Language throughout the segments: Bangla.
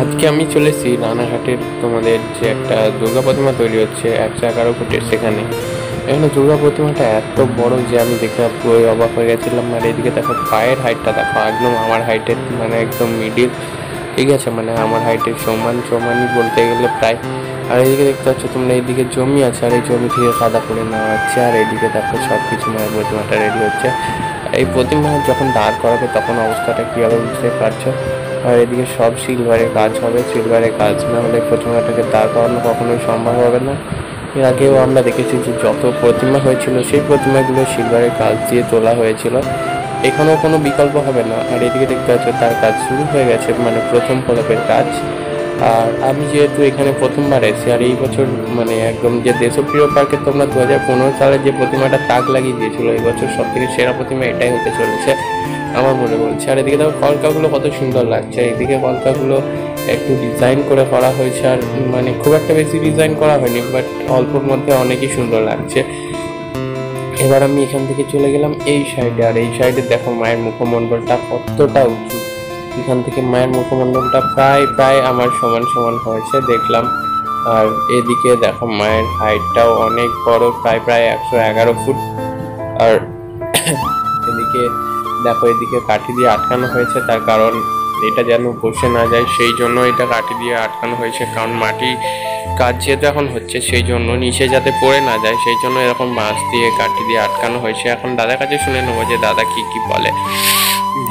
আজকে আমি চলে এসেছি রানাঘাটের তোমাদের যে একটা দুর্গা প্রতিমা তৈরি হচ্ছে 111 ফুটের। সেখানে এখানে দুর্গা প্রতিমাটা এত বড় যে আমি দেখে পুরো অবাক হয়ে গেছিলাম। আর এদিকে দেখো পায়ের হাইটটা দেখো, একদম আমার হাইটের, মানে একদম মিডিল, ঠিক আছে, মানে আমার হাইটের সমানই বলতে গেলে প্রায়। আর এইদিকে দেখতে পাচ্ছ তোমরা, এইদিকে জমি আছে আর এই জমি থেকে কাদা করে নেওয়া হচ্ছে। আর এইদিকে দেখো সব কিছু মায়ের প্রতিমাটা রেডি হচ্ছে। এই প্রতিমা যখন দাঁড় করাবে তখন অবস্থাটা কী হবে বুঝতে পারছো। আর এদিকে সব সিলভারের কাজ হবে, সিলভারের কাজ না হলে প্রতিমাটাকে দাঁড় করানো কখনোই সম্ভব হবে না। এর আগেও আমরা দেখেছি যে যত প্রতিমা হয়েছিল সেই প্রতিমাগুলো সিলভারের কাজ দিয়ে তোলা হয়েছিল, এখানেও কোনো বিকল্প হবে না। আর এদিকে দেখতে পাচ্ছ তার কাজ শুরু হয়ে গেছে, মানে প্রথম ফলকের কাজ। আর আমি যেহেতু এখানে প্রথমবার এসেছি, আর এই বছর মানে একদম যে দেশপ্রিয় পার্কে তোমরা 2015 সালে যে প্রতিমাটা তাক লাগিয়ে দিয়েছিল, এই বছর সব থেকে সেরা প্রতিমা এটাই হতে চলেছে আমার মনে বলছে। আর এদিকে দেখো কলকাগুলো কত সুন্দর লাগছে, এদিকে কলকাগুলো একটু ডিজাইন করে করা হয়েছে। আর মানে খুব একটা বেশি ডিজাইন করা হয়নি, বাট অল্পর মধ্যে অনেকই সুন্দর লাগছে। এবার আমি এখান থেকে চলে গেলাম এই সাইডে। আর এই সাইডে দেখো মায়ের মুখমণ্ডলটা কতটা উঁচু, এখান থেকে মায়ের মুখমণ্ডলটা প্রায় আমার সমান হয়েছে দেখলাম। আর এদিকে দেখো মায়ের হাইটটাও অনেক বড়, প্রায় 111 ফুট। আর এদিকে দেখো এদিকে কাঠি দিয়ে আটকানো হয়েছে, তার কারণ এটা যেন বসে না যায়, সেই জন্য এটা কাঠি দিয়ে আটকানো হয়েছে। কারণ মাটি কাজ যেহেতু এখন হচ্ছে, সেই জন্য নিচে যাতে পড়ে না যায়, সেই জন্য এরকম বাঁশ দিয়ে কাঠি দিয়ে আটকানো হয়েছে। এখন দাদার কাছে শুনে নেবো যে দাদা কি বলে।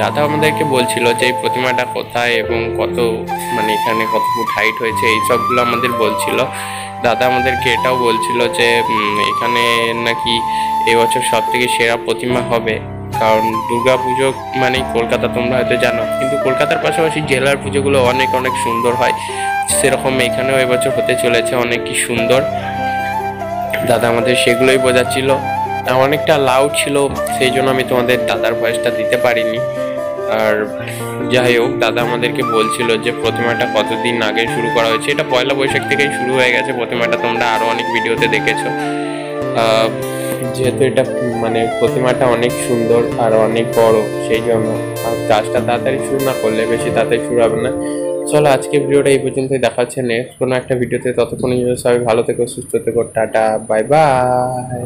দাদা আমাদেরকে বলছিল যে এই প্রতিমাটা কোথায় এবং কত, মানে এখানে কত ফুট হাইট হয়েছে, এই সবগুলো আমাদের বলছিল। দাদা আমাদেরকে এটাও বলছিল যে এখানে নাকি এবছর সব থেকে সেরা প্রতিমা হবে। কারণ দুর্গা পুজো মানে কলকাতা তোমরা হয়তো জানো, কিন্তু কলকাতার পাশাপাশি জেলার পুজোগুলো অনেক সুন্দর হয়, সেরকম এখানেও এবছর হতে চলেছে অনেক কি সুন্দর। দাদা আমাদের সেগুলোই বোঝাচ্ছিল। অনেকটা লাউড ছিল, সেই জন্য আমি তোমাদের দাদার ভয়েসটা দিতে পারিনি। আর যাই হোক, দাদা আমাদেরকে বলছিল যে প্রতিমাটা কতদিন আগে শুরু করা হয়েছে। এটা পয়লা বৈশাখ থেকেই শুরু হয়ে গেছে প্রতিমাটা, তোমরা আরো অনেক ভিডিওতে দেখেছো। যেহেতু এটা মানে প্রতিমাটা অনেক সুন্দর আর অনেক বড়, সেই জন্য কাজটা তাড়াতাড়ি শুরু না করলে বেশি তাড়াতাড়ি শুরু হবে না। চলো আজকে ভিডিওটা এই পর্যন্তই, দেখা হচ্ছে নেক্সট কোনো একটা ভিডিওতে। ততক্ষণ সবাই ভালো থেকো, সুস্থ থেকো, টাটা, বাই বাই।